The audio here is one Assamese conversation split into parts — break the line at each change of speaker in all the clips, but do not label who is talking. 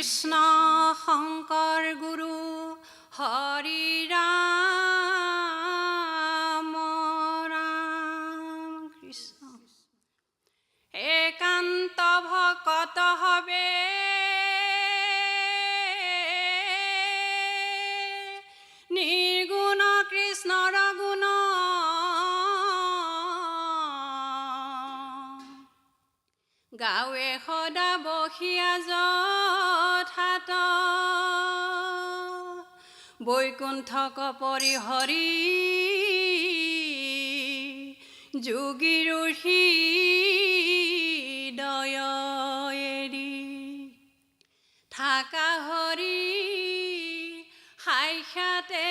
কৃষ্ণ শংকৰ গুৰু হৰি ৰাম ৰাম কৃষ্ণ একান্ত ভকত হবে নিৰ্গুণ কৃষ্ণৰ গুণ গাৱে সদা বহিয়া যথাত বৈকুণ্ঠক পৰিহৰি যোগীৰ হৃদয় এৰি থাকা হৰি সাক্ষাতে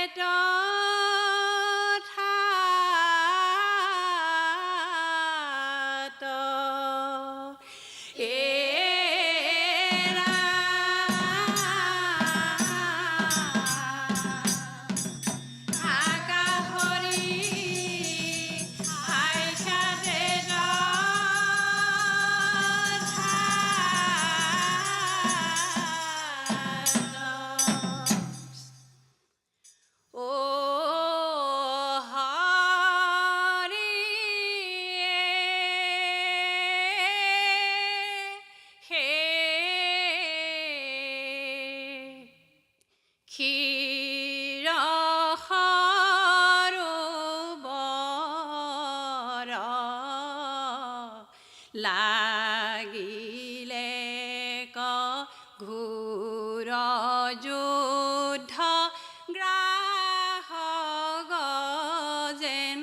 লাগিলে ঘোৰ যুদ্ধ গ্ৰাহ গজেন্দ্ৰৰ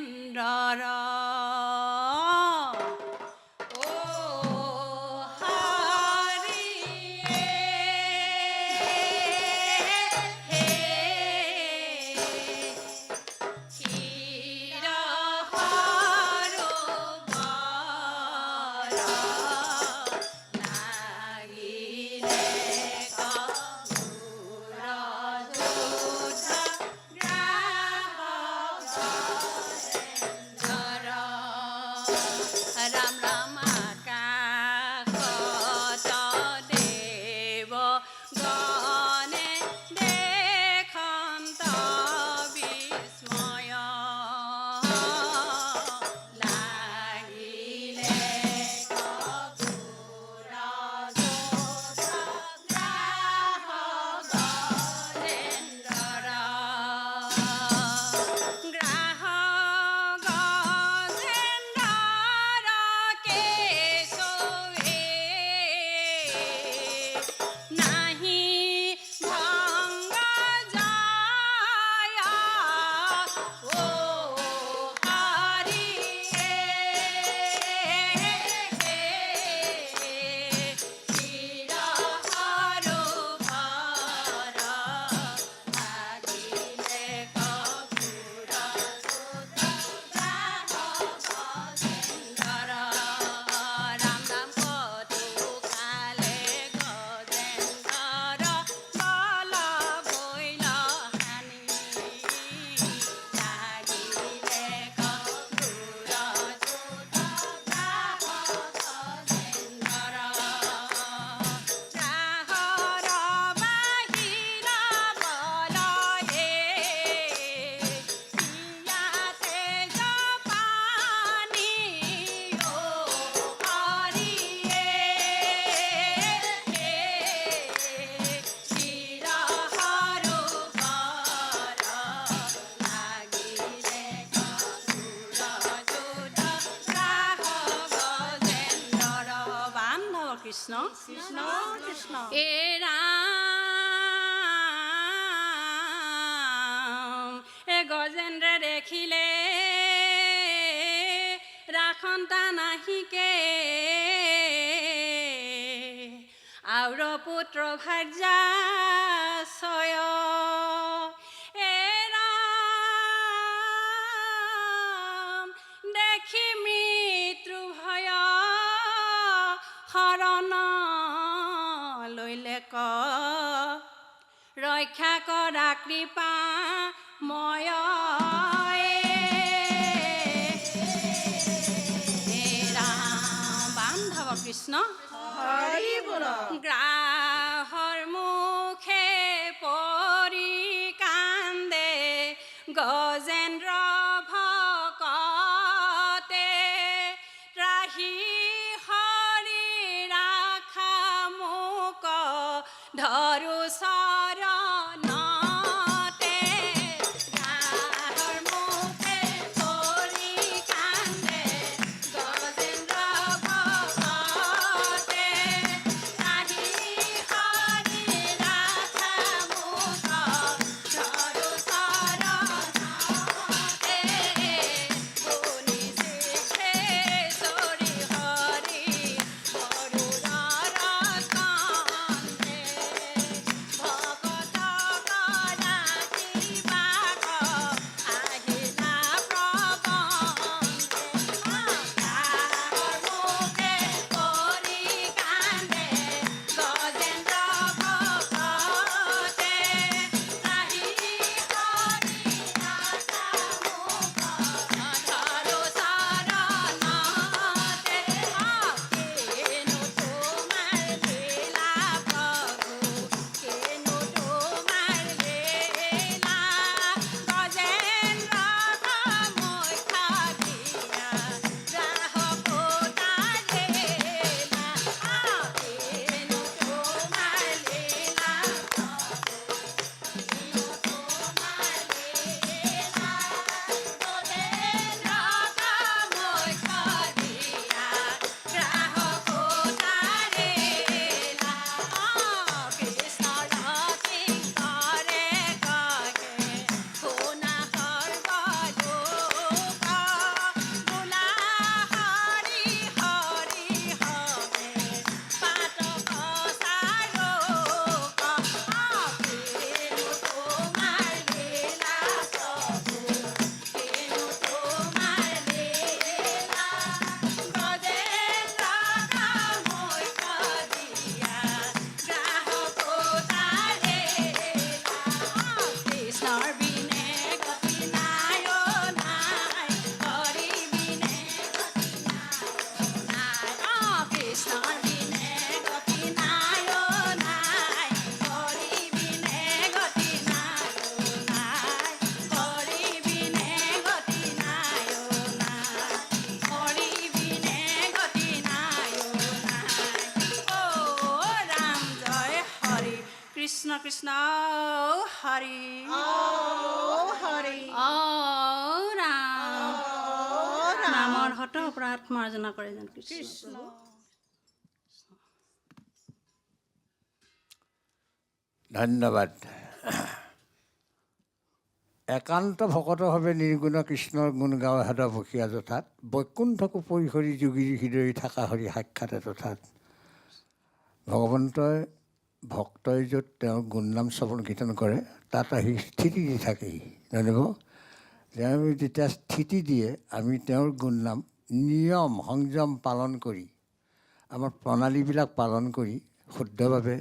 কৃষ্ণ কৃষ্ণ কৃষ্ণ এ ৰাম এ গজেন্দ্ৰ দেখিলে ৰাখন্তা নাহিকে আউৰ পুত্ৰ ভাৰ্যা ছয় এ ৰাম দেখি মৃত্যু ভয় শৰণ লৈলে ৰক্ষা কৰা কৃপা ময় ৰাম বান্ধৱ কৃষ্ণ হৰি বল গ্ৰাহ গ্ৰাহৰ মুখে পৰি কান্দে গজেন্দ্ৰ ভকতে ত্ৰাহি হৰি ৰাখা মোক ধৰো চৰণতে গ্ৰাহৰ মুখে পৰি কান্দে গজেন্দ্ৰ ভকতে ত্ৰাহি হৰি ৰাখা মোক ধৰো চৰণতে গুণি শিখে চৰি হৰি গৰুড়ৰ স্কন্ধে ভকত ৰাখি বাঘ আহিলা প্ৰবন্ধে গ্ৰাহৰ মুখে পৰি কান্দে গজেন্দ্ৰ ভকতে ত্ৰাহি হৰি ৰাখা মোক ধৰো চৰণতে কেনো তোমাৰ লীলা প্ৰভু কেনো তোমাৰ লীলা গজেন্দ্ৰ কামখ্যা দিয়া গ্ৰাহক তাৰেলা কেনো তোমাৰ লীলা কৃষ্ণৰ বিনে গতি নাই অ নাই হৰি বিনে গতি নাই অ কৃষ্ণৰ বিনে গতি নাই অ নাই হৰি বিনে গতি নাই অ নাই হৰি বিনে গতি নাই অ নাই হৰি বিনে গতি নাই অ নাই অ ৰাম জয় হৰি কৃষ্ণ কৃষ্ণ হৰি অ ৰাম নামৰ হত অপৰাধ মাৰ্জনা কৰে যেন কৃষ্ণ
ধন্যবাদ। একান্ত ভকতভাৱে নিৰ্গুণ কৃষ্ণৰ গুণ গাওঁ হেদ ভকীয়া যথাত বৈকুণ্ঠকো পৰিহৰি যোগীৰ হৃদয় থকা হৰি সাক্ষাৎ তথাত। ভগৱন্তই ভক্তই য'ত তেওঁৰ গুণনাম শ্ৰৱণ কীৰ্তন কৰে তাত আহি স্থিতি দি থাকেহি জানিব। তেওঁ যেতিয়া স্থিতি দিয়ে আমি তেওঁৰ গুণনাম নিয়ম সংযম পালন কৰি আমাৰ প্ৰণালীবিলাক পালন কৰি শুদ্ধভাৱে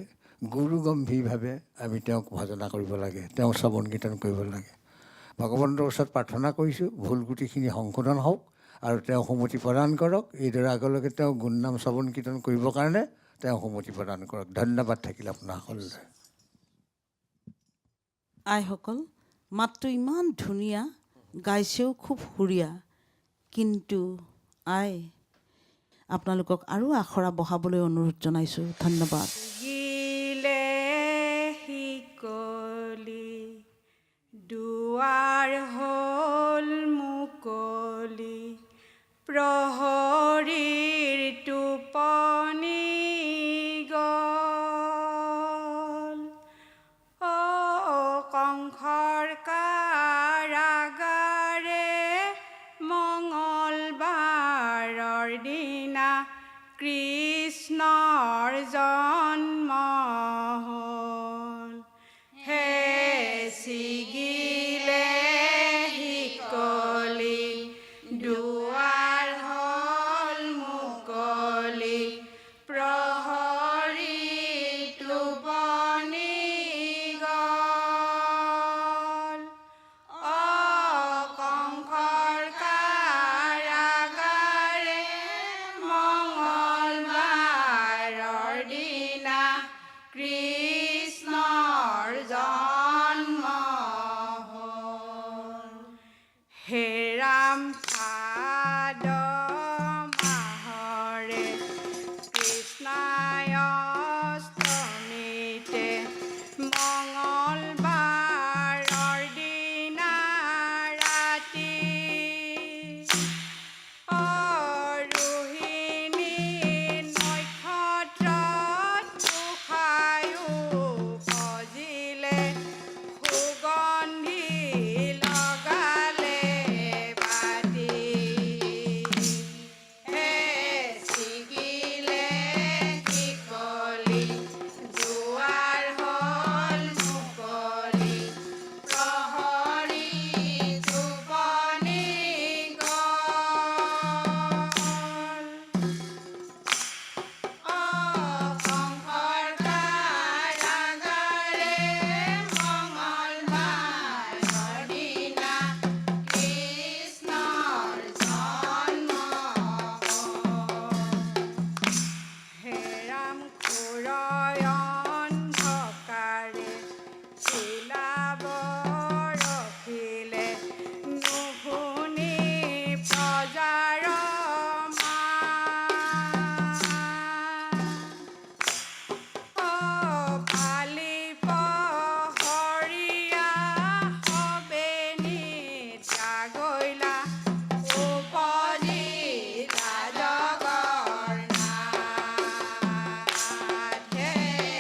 গুৰু গম্ভীৰভাৱে আমি তেওঁক ভজনা কৰিব লাগে, তেওঁক শ্ৰৱণ কীৰ্তন কৰিব লাগে। ভগৱন্তৰ ওচৰত প্ৰাৰ্থনা কৰিছোঁ ভুল গুটিখিনি সংশোধন হওক আৰু তেওঁ সন্মতি প্ৰদান কৰক। এইদৰে আগলৈকে তেওঁ গুণনাম শ্ৰৱণ কীৰ্তন কৰিবৰ কাৰণে তেওঁ সন্মতি প্ৰদান কৰক। ধন্যবাদ থাকিল আপোনাৰ সকলোৰে।
আইসকল মাতটো ইমান ধুনীয়া, গাইছেও খুব সুৰীয়া, কিন্তু আই আপোনালোকক আৰু আখৰা বঢ়াবলৈ অনুৰোধ জনাইছোঁ। ধন্যবাদ।
গিলে শিকলি দুৱাৰ হ'ল মুকলি প্ৰহৰীৰ টোপনি গ'ল অ কংসৰ কাৰাগাৰে মঙলবাৰৰ দিনা কৃষ্ণৰ জন্ম হ'ল হে ছিগিলে ঘোৰ অন্ধকাৰে চিলাব ৰখিলে নুশুনি প্ৰজাৰ মাত। পালি পহৰীয়া সবেনি জাগৈলা উপজিলা জগন্নাথ হে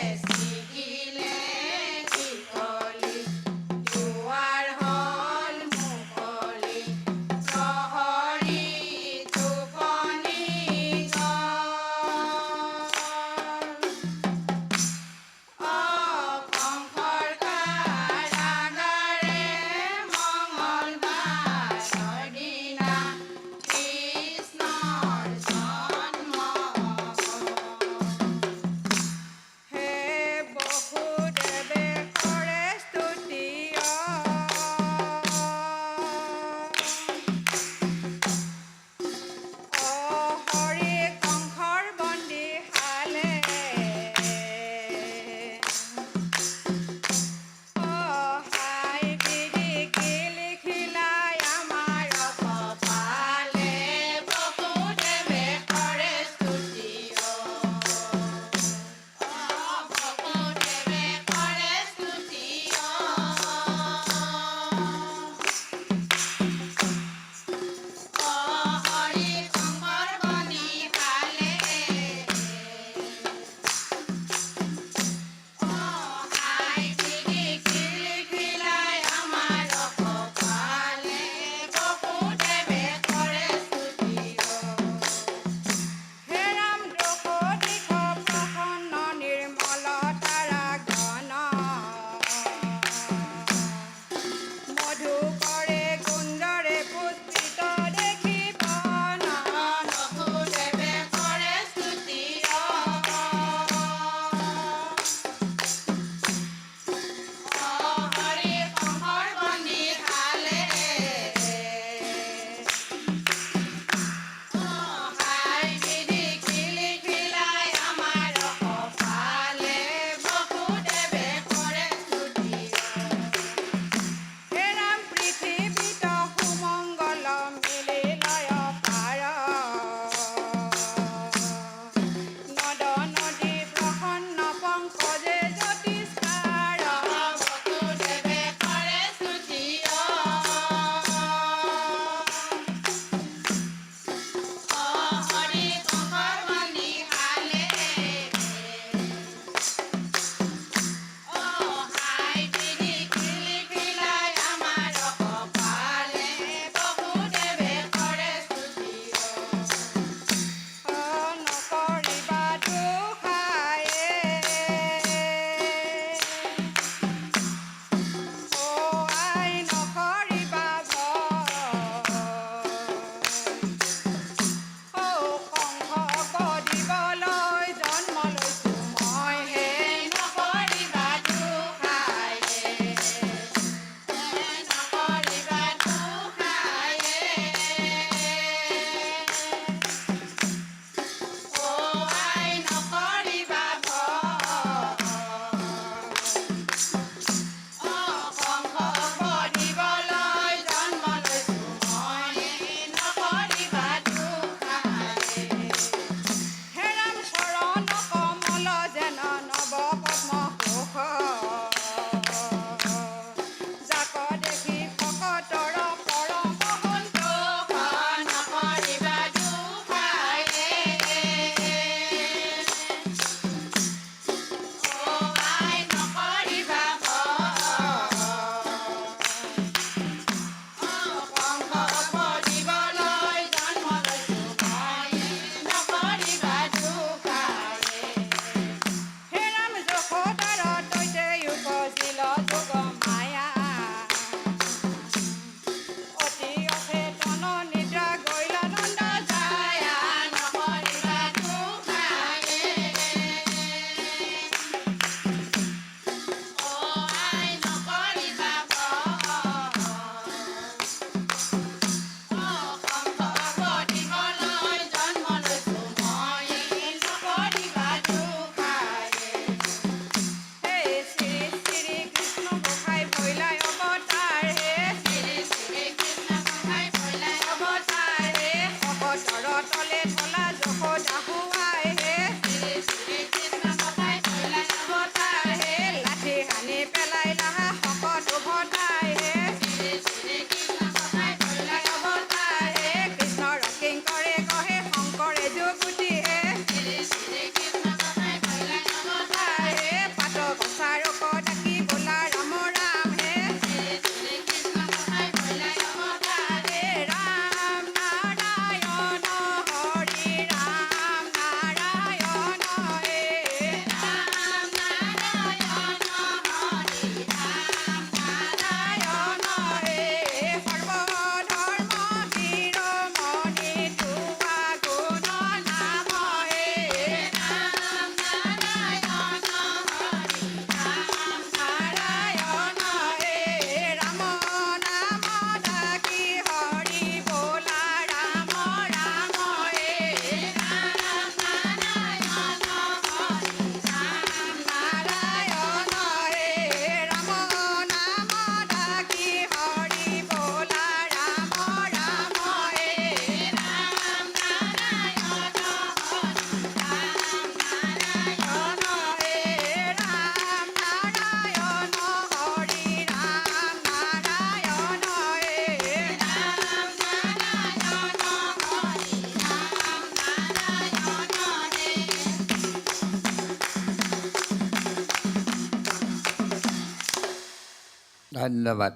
ধন্যবাদ।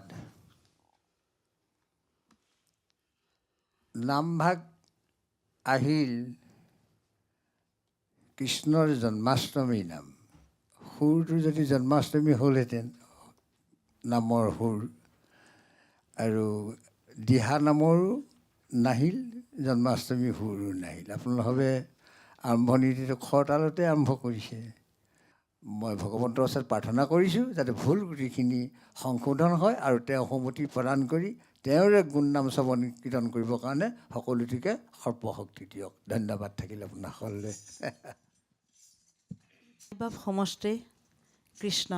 নামভাগ আহিল কৃষ্ণৰ জন্মাষ্টমী নাম। সুৰটো যদি জন্মাষ্টমী হ'লহেঁতেন, নামৰ সুৰ, আৰু দিহা নামৰো নাহিল, জন্মাষ্টমী সুৰো নাহিল। আপোনালোকে আৰম্ভণিটো খৰতালতে আৰম্ভ কৰিছে। মই ভগৱন্তৰ ওচৰত প্ৰাৰ্থনা কৰিছোঁ যাতে ভুল গোটেইখিনি সংশোধন হয় আৰু তেওঁ সন্মতি প্ৰদান কৰি তেওঁৰে গুণনাম শ্ৰৱণ কীৰ্তন কৰিবৰ কাৰণে সকলোটিকে সৰ্বশক্তি দিয়ক। ধন্যবাদ থাকিল আপোনাৰ সকলোলৈ।
বাপ সমষ্টি কৃষ্ণ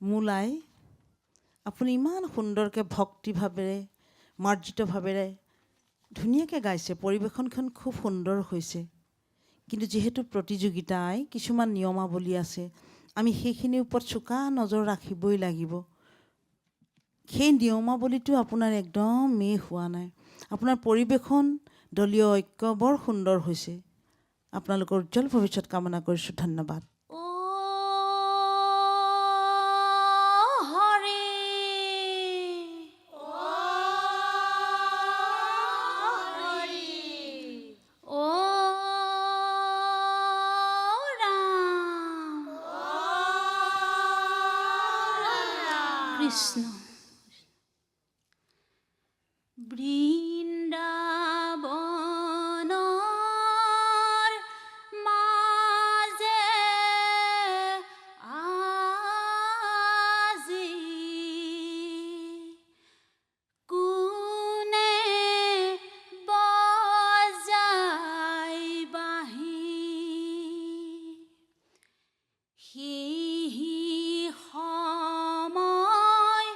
মূলাই আপুনি ইমান সুন্দৰকৈ ভক্তিভাৱেৰে মাৰ্জিতভাৱেৰে ধুনীয়াকৈ গাইছে, পৰিৱেশনখন খুব সুন্দৰ হৈছে। কিন্তু যিহেতু প্ৰতিযোগিতাই কিছুমান নিয়মাৱলী আছে, আমি সেইখিনিৰ ওপৰত চোকা নজৰ ৰাখিবই লাগিব। সেই নিয়মাৱলীটো আপোনাৰ একদম মেহ হোৱা নাই। আপোনাৰ পৰিৱেশন, দলীয় ঐক্য বৰ সুন্দৰ হৈছে। আপোনালোকৰ উজ্জ্বল ভৱিষ্যত কামনা কৰিছোঁ। ধন্যবাদ।
কৃষ্ণ বৃন্দাবনৰ মাজে আজি কোনে বজাই বাঁহী, সেই সময়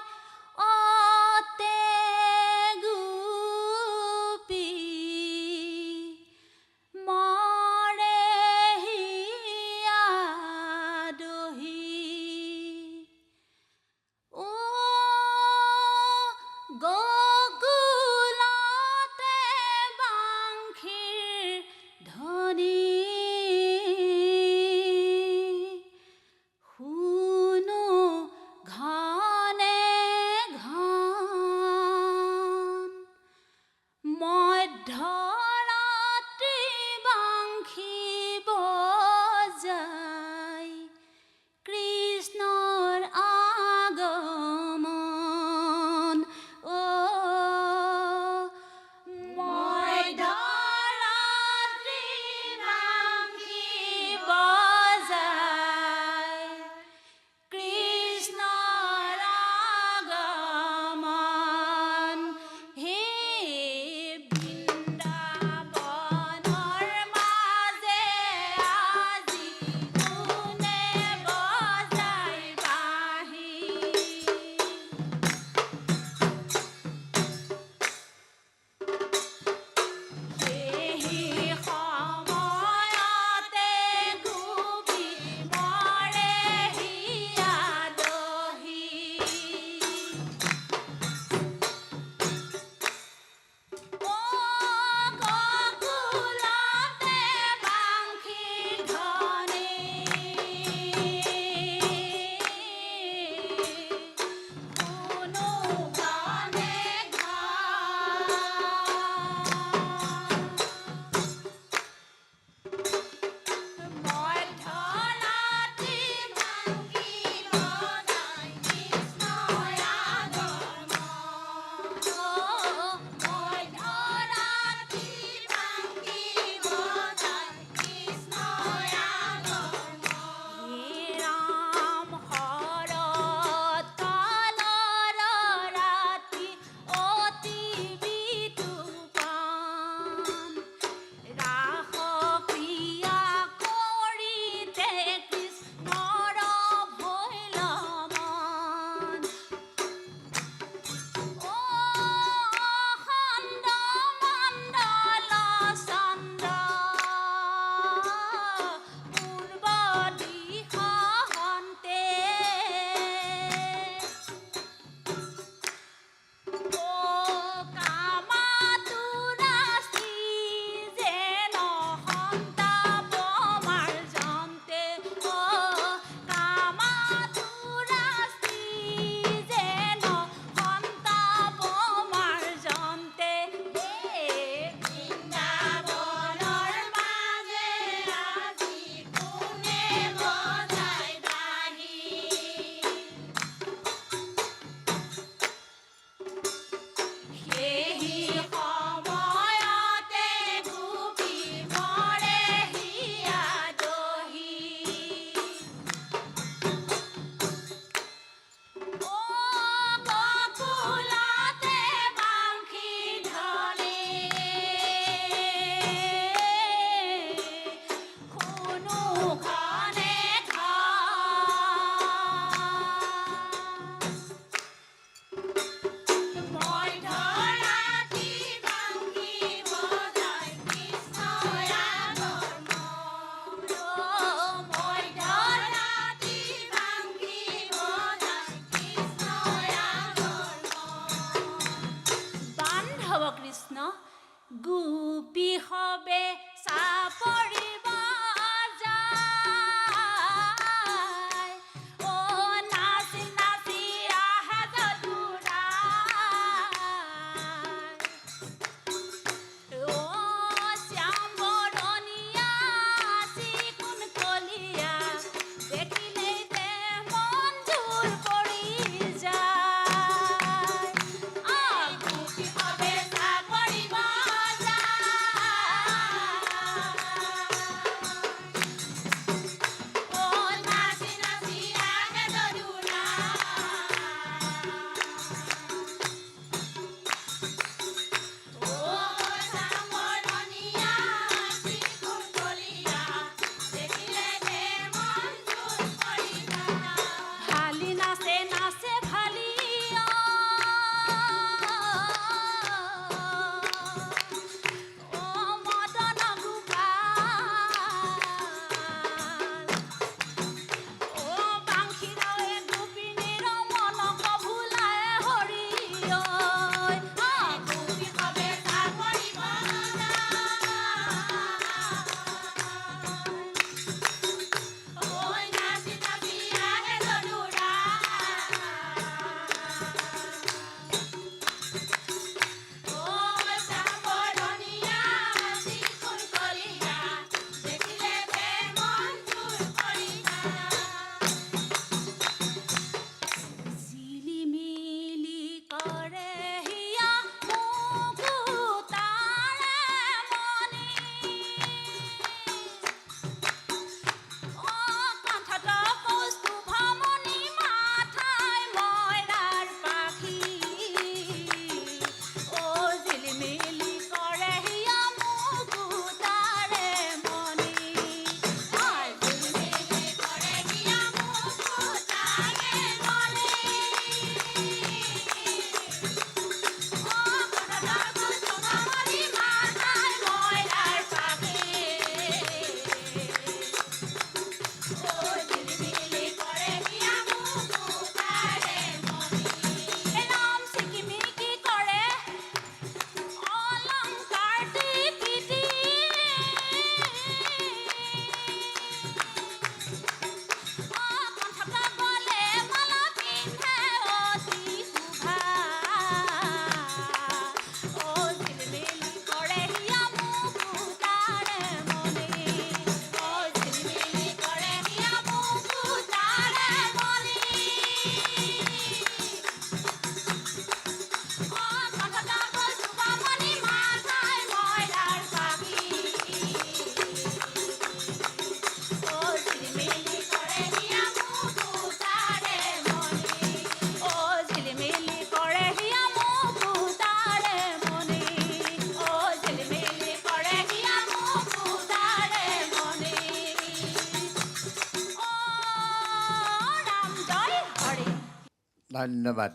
ধন্যবাদ।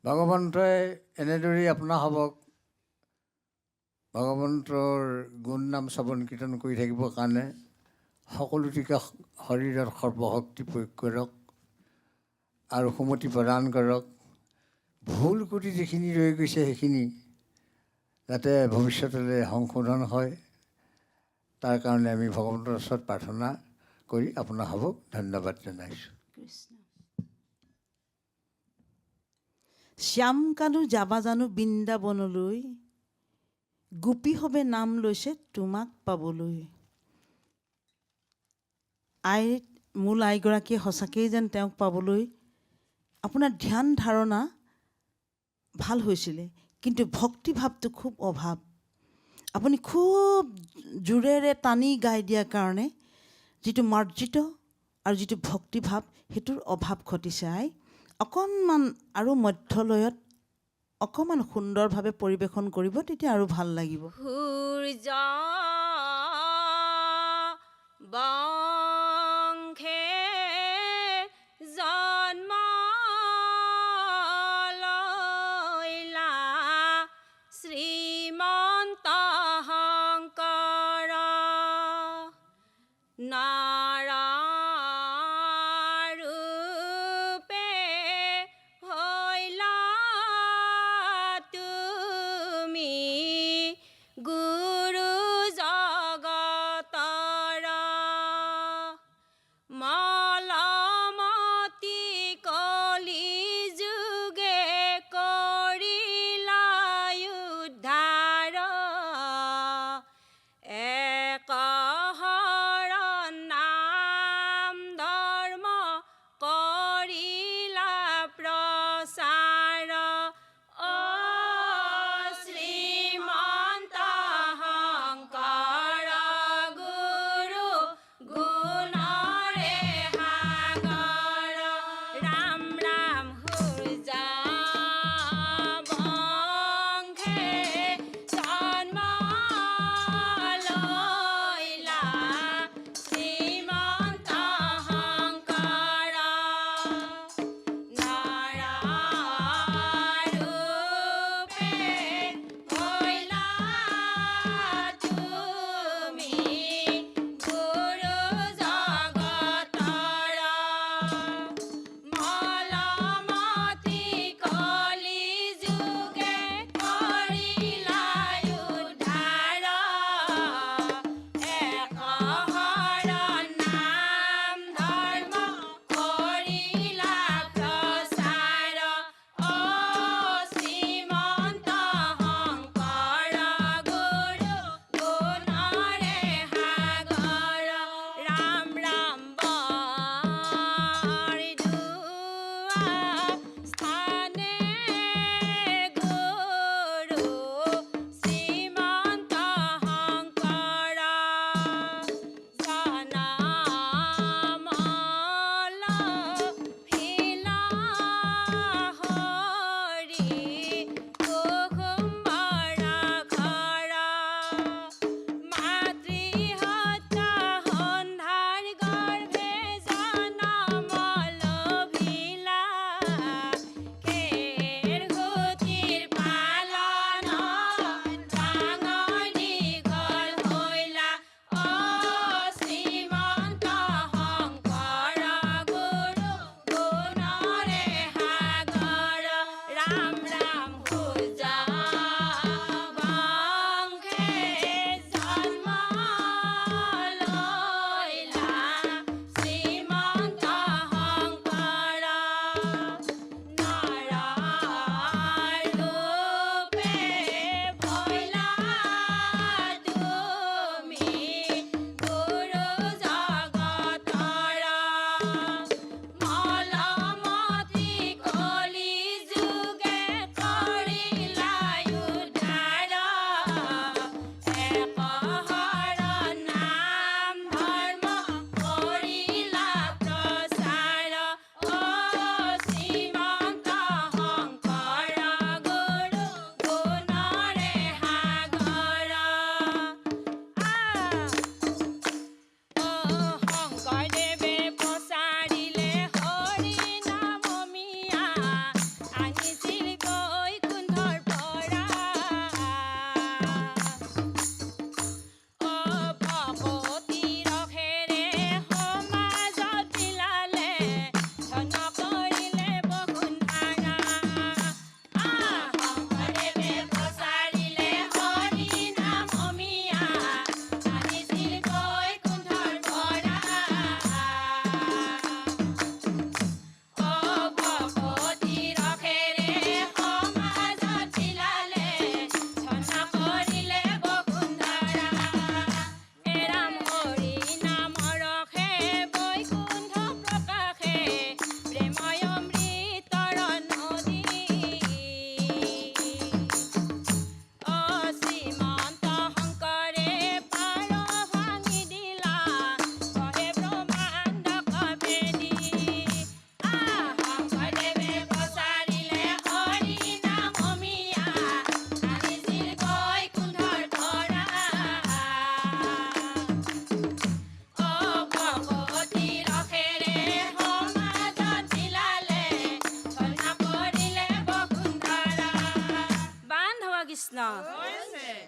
ভগৱন্তই এনেদৰেই আপোনাসৱক ভগৱন্তৰ গুণ নাম শ্ৰৱণ কীৰ্তন কৰি থাকিবৰ কাৰণে সকলোটিকে শৰীৰত সৰ্বশক্তি প্ৰয়োগ কৰক আৰু সুমতি প্ৰদান কৰক। ভুল কৰি যিখিনি ৰৈ গৈছে সেইখিনি যাতে ভৱিষ্যতলৈ সংশোধন হয়, তাৰ কাৰণে আমি ভগৱন্তৰ ওচৰত প্ৰাৰ্থনা কৰি আপোনাসৱক ধন্যবাদ জনাইছোঁ।
শ্যাম কানু যাবা জানো বৃন্দাবনলৈ, গোপী হবে নাম লৈছে তোমাক পাবলৈ। মূল আইগৰাকীয়ে সঁচাকেই যেন তেওঁক পাবলৈ আপোনাৰ ধ্যান ধাৰণা ভাল হৈছিলে, কিন্তু ভক্তিভাৱটো খুব অভাৱ। আপুনি খুব জোৰেৰে টানি গাই দিয়াৰ কাৰণে যিটো মাৰ্জিত আৰু যিটো ভক্তিভাৱ সেইটোৰ অভাৱ ঘটিছে। অকণমান আৰু মধ্যলয়ত অকণমান সুন্দৰভাৱে পৰিৱেশন কৰিব, তেতিয়া আৰু ভাল লাগিব।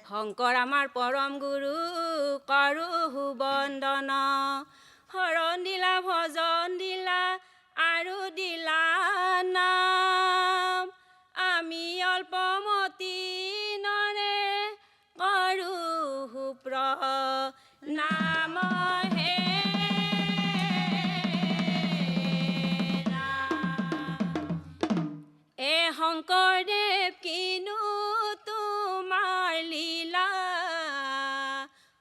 শংকৰ আমাৰ পৰম গুৰু কৰো বন্দন শৰণ দিলা ভজন দিলা আৰু দিলা নাম আমি অল্পমতি নৰে কৰো প্ৰণাম হে এ শংকৰদেৱ কিনো তোমাৰ লীলা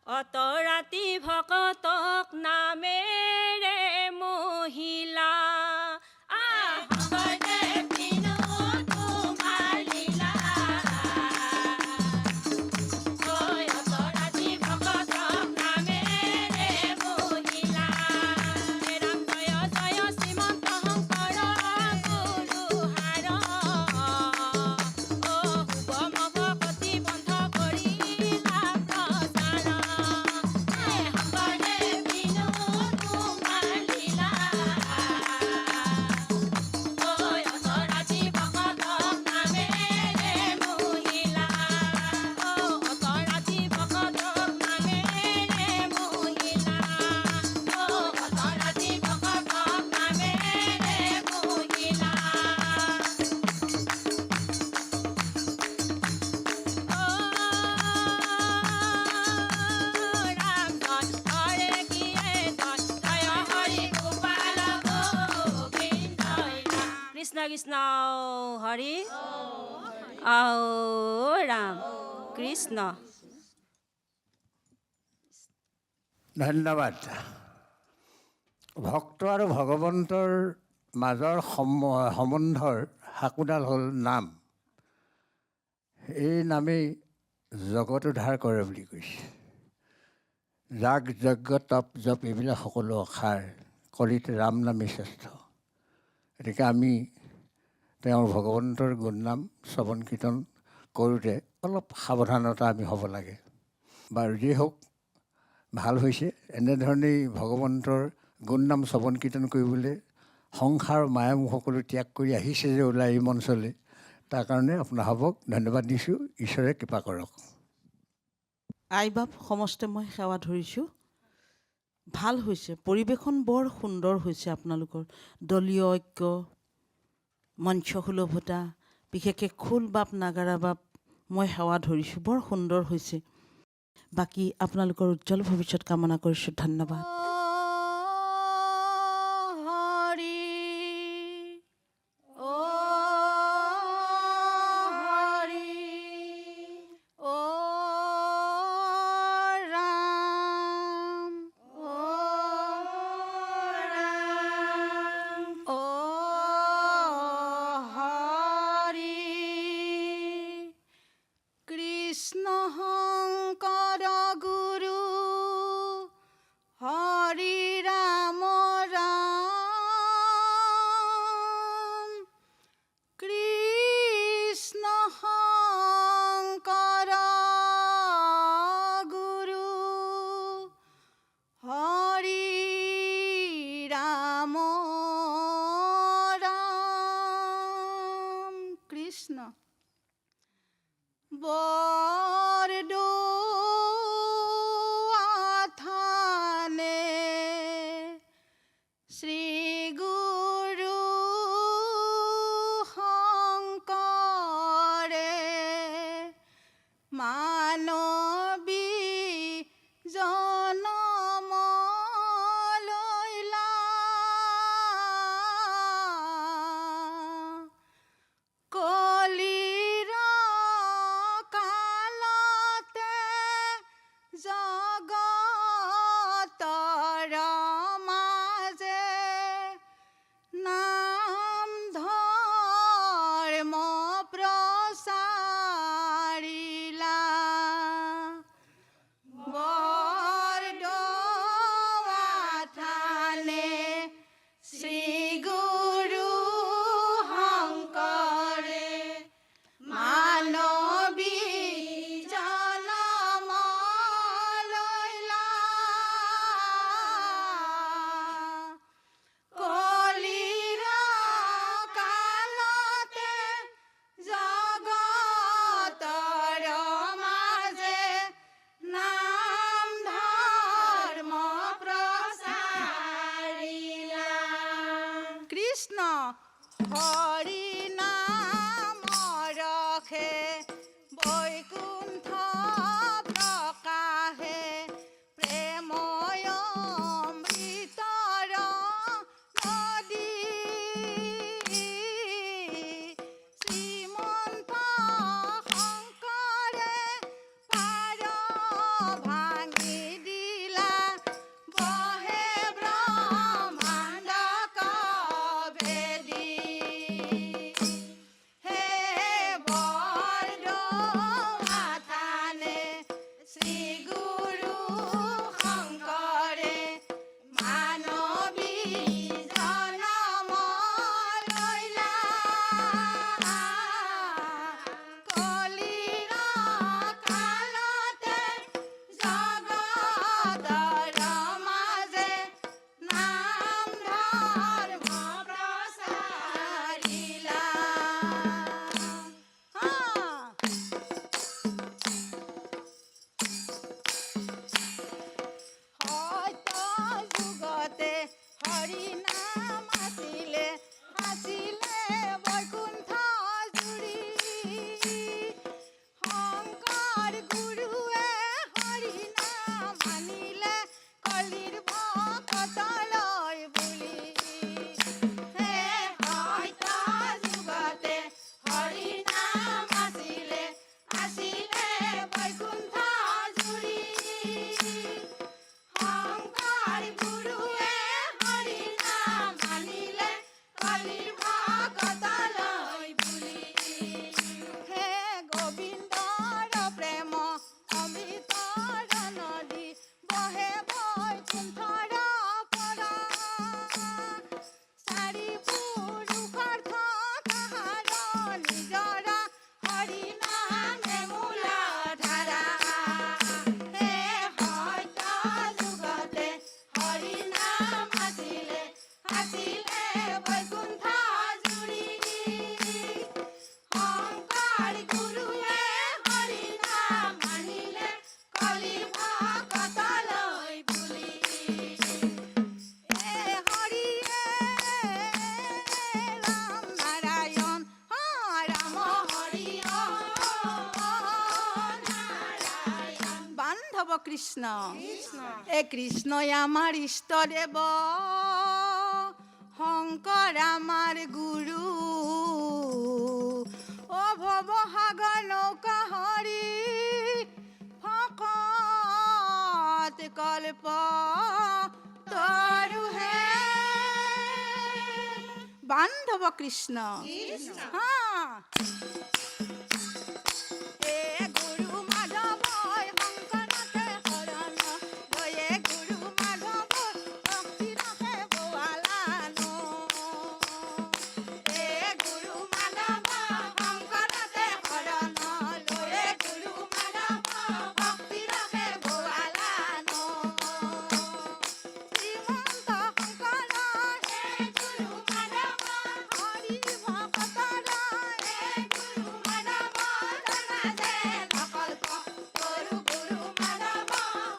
অত ৰাতি ভকতক নামেৰে মহিলা শংকৰদেৱ কিনো তোমাৰ লীলা অত ৰাতি ভকতক নামেৰে মহিলা ৰাম জয় জয় শ্ৰীমন্ত শংকৰ গুৰুহাৰ শুভম ভকতি বন্ধ কৰিলা প্ৰচাৰ শংকৰদেৱ বিনু তোমাৰ লীলা অতৰাজি ভকতক নামেৰে মহিলা অতৰাজি ভকতক নামেৰে মহিলা অতৰাজি ভকতক নামেৰে মহিলা ৰাম জয় হৰে কিয়ে জয় জয় হৰি গোপাল গোবিন্দ কৃষ্ণ কৃষ্ণ হৰি ৰাম কৃষ্ণ
ধন্যবাদ। ভক্ত আৰু ভগৱন্তৰ মাজৰ সম্বন্ধৰ সাকোডাল হ'ল নাম। এই নামেই জগত উদ্ধাৰ কৰে বুলি কৈছে। যাগ যজ্ঞ তপ জপ এইবিলাক সকলো অসাৰ কলিত ৰাম নামেই শ্ৰেষ্ঠ। গতিকে আমি তেওঁৰ ভগৱন্তৰ গুণনাম শ্ৰৱণ কীৰ্তন কৰোঁতে অলপ সাৱধানতা আমি হ'ব লাগে। বাৰু যি হওক ভাল হৈছে। এনেধৰণেই ভগৱন্তৰ গুণনাম শ্ৰৱণ কীৰ্তন কৰিবলৈ সংসাৰ মায়ামোহ সকলো ত্যাগ কৰি আহিছে যে ওলাই এই মঞ্চলৈ, তাৰ কাৰণে আপোনাসৱক ধন্যবাদ দিছোঁ। ঈশ্বৰে কৃপা কৰক।
আই বাপ সমস্তে মই সেৱা ধৰিছোঁ। ভাল হৈছে, পৰিৱেশন বৰ সুন্দৰ হৈছে আপোনালোকৰ। দলীয় ঐক্য, মঞ্চ সুলভতা, বিশেষকৈ খোল বাপ নাগাৰা বাপ মই সেৱা ধৰিছোঁ, বৰ সুন্দৰ হৈছে। বাকী আপোনালোকৰ উজ্জ্বল ভৱিষ্যত কামনা কৰিছোঁ। ধন্যবাদ।
কৃষ্ণ শংকৰ গুৰু হৰি ৰাম ৰাম কৃষ্ণ শংকৰ গুৰু হৰি ৰাম ৰাম কৃষ্ণ বৰদোৱা থানে শ্ৰী গুৰু শংকৰে মানৱী জনম লৈলা কলিৰ হৰি নাম ৰখে বৈকুণ্ঠ প্ৰকাশে প্ৰেময় অমৃতৰ নদী শ্ৰীমন্ত শংকৰে পাৰ ভাঙি দিলা বহে ব্ৰহ্মাণ্ড কভেদি হে বৰদোৱা থানে শ্ৰী গুৰু শংকৰে মানৱী জনম লৈলা কলিৰ কালতে জগতৰ মাজে নাম ধৰ্ম প্ৰচাৰিলা সত্য যুগতে হৰি নাম আছিলে আছিলে বৈকুণ্ঠ জুৰি শংকৰ গুৰুৱে হৰি নাম আনিলে কলিৰ ভকতলৈ বুলি হে সত্য যুগতে হৰি নাম আছিলে আছিলে বৈকুণ্ঠ জুৰি শংকৰ গুৰুৱে হৰি নাম আনিলে কলিৰ ভকতলৈ বুলি হে গোবিন্দৰ প্ৰেম অমৃতৰ নদী বহে বৈকুণ্ঠৰ পৰা চাৰি পুৰুষৰ তাহাৰ নিজৰা হৰি নামে মূলধাৰা হে সত্য যুগতে হৰি নাম আছিলে আছিলে বৈকুণ্ঠ জুৰি শংকৰ গুৰুৱে হৰি নাম আনিলে কলিৰ ভকতলৈ বুলি হৰিয়ে ৰাম নাৰায়ণ ৰাম হৰি নাৰায়ণ বান্ধৱ কৃষ্ণ কৃষ্ণই আমাৰ ইষ্টদেৱ শংকৰ আমাৰ গুৰু ভৱসাগৰ নৌকা হৰি ভকত কল্প তৰুহে বান্ধৱ কৃষ্ণ হে গুৰু মাধৱই শংকৰকে শৰণ লয়ে গুৰু মাধৱৰ ভক্তি ৰসে বোৱালানো হে গুৰু মাধৱ শংকৰকে শৰণ লয়ে গুৰু মাধৱ ভক্তি ৰসে বোৱালানো শ্ৰীমন্ত শংকৰ হে গুৰু মাধৱ হৰি ভকতৰ হে গুৰু মাধৱ জনাজে নকল্প গুৰু গুৰু মাধৱ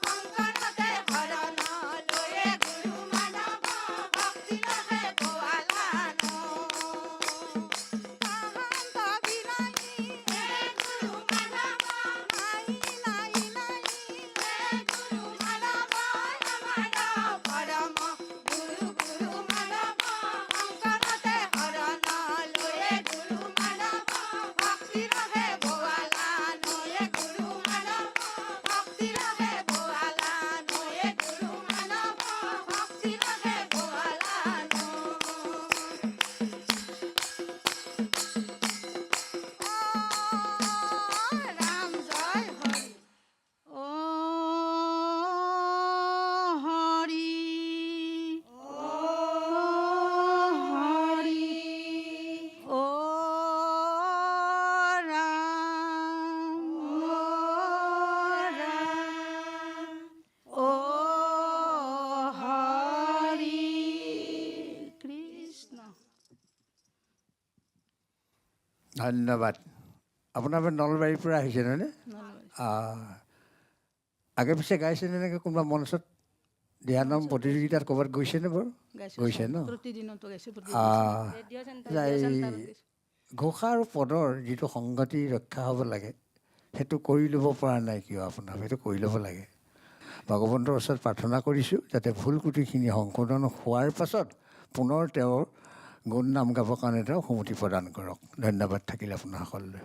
শংকৰকে শৰণ লয়ে গুৰু মাধৱ ভক্তি ৰসে বোৱালানো কাহান্ত বিনায়ী হে গুৰু মাধৱ নাই নাই নাই হে গুৰু মাধৱ আমাৰ পৰম গুৰু গুৰু মাধৱ শংকৰকে শৰণ লয়ে গুৰু মাধৱ ভক্তি ৰসে বোৱালানো হে গুৰু মাধৱ ভক্তি ৰসে বোৱালানো হে গুৰু মাধৱ ভক্তি ৰসে বোৱালানো ৰাম জয় হৰি হৰি হৰি ৰাম হৰি কৃষ্ণ
ধন্যবাদ। আপোনালোকে নলবাৰীৰ পৰা আহিছে নহয়নে? আগে পিছে গাইছেনে এনেকৈ কোনোবা মঞ্চত দিহানাম প্ৰতিযোগিতাত ক'ৰবাত গৈছেনে বাৰু? গৈছে ন?
প্ৰতিদিনতো গাইছোঁ
ঘোষা আৰু পদৰ যিটো সংগতি ৰক্ষা হ'ব লাগে সেইটো কৰি ল'ব পৰা নাই কিয় আপোনাৰ? সেইটো কৰি ল'ব লাগে। ভগৱন্তৰ ওচৰত প্ৰাৰ্থনা কৰিছোঁ যাতে ভুল ত্ৰুটিখিনি সংশোধন হোৱাৰ পাছত পুনৰ তেওঁৰ গুণ নাম গাবৰ কাৰণে তেওঁ সুমতি প্ৰদান কৰক। ধন্যবাদ থাকিল আপোনাৰ সকলোলৈ।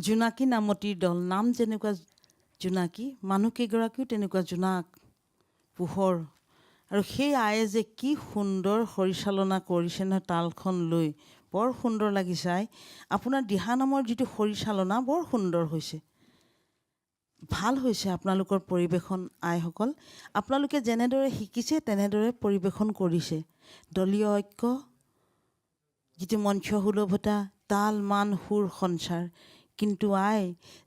জোনাকী নামতিৰ দল, নাম যেনেকুৱা জোনাকী, মানুহকেইগৰাকীও তেনেকুৱা জোনাক পোহৰ। আৰু সেই আয়ে যে কি সুন্দৰ পৰিচালনা কৰিছে নহয় তালখন লৈ, বৰ সুন্দৰ লাগিছে আই। আপোনাৰ দিহানামৰ যিটো পৰিচালনা বৰ সুন্দৰ হৈছে, ভাল হৈছে আপোনালোকৰ পৰিৱেশন আইসকল। আপোনালোকে যেনেদৰে শিকিছে তেনেদৰে পৰিৱেশন কৰিছে। দলীয় ঐক্য, যিটো মঞ্চ সুলভতা, তাল মান সুৰ সঞ্চাৰ। কিন্তু আই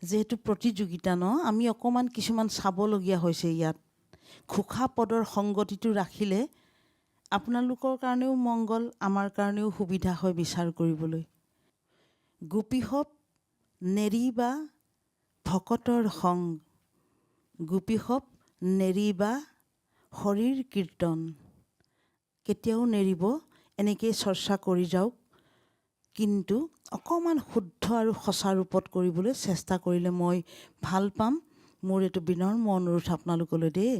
যিহেতু প্ৰতিযোগিতা ন, আমি অকণমান কিছুমান চাবলগীয়া হৈছে ইয়াত। ঘোষা পদৰ সংগতিটো ৰাখিলে আপোনালোকৰ কাৰণেও মংগল, আমাৰ কাৰণেও সুবিধা হয় বিচাৰ কৰিবলৈ। গোপীসৱ নেৰিবা ভকতৰ সং, গোপীসৱ নেৰিবা হৰিৰ কীৰ্তন। কেতিয়াও নেৰিব, এনেকৈয়ে চৰ্চা কৰি যাওক। কিন্তু অকণমান শুদ্ধ আৰু সঁচা ৰূপত কৰিবলৈ চেষ্টা কৰিলে মই ভাল পাম। মোৰ এইটো বিনম্ৰ অনুৰোধ আপোনালোকলৈ দেই।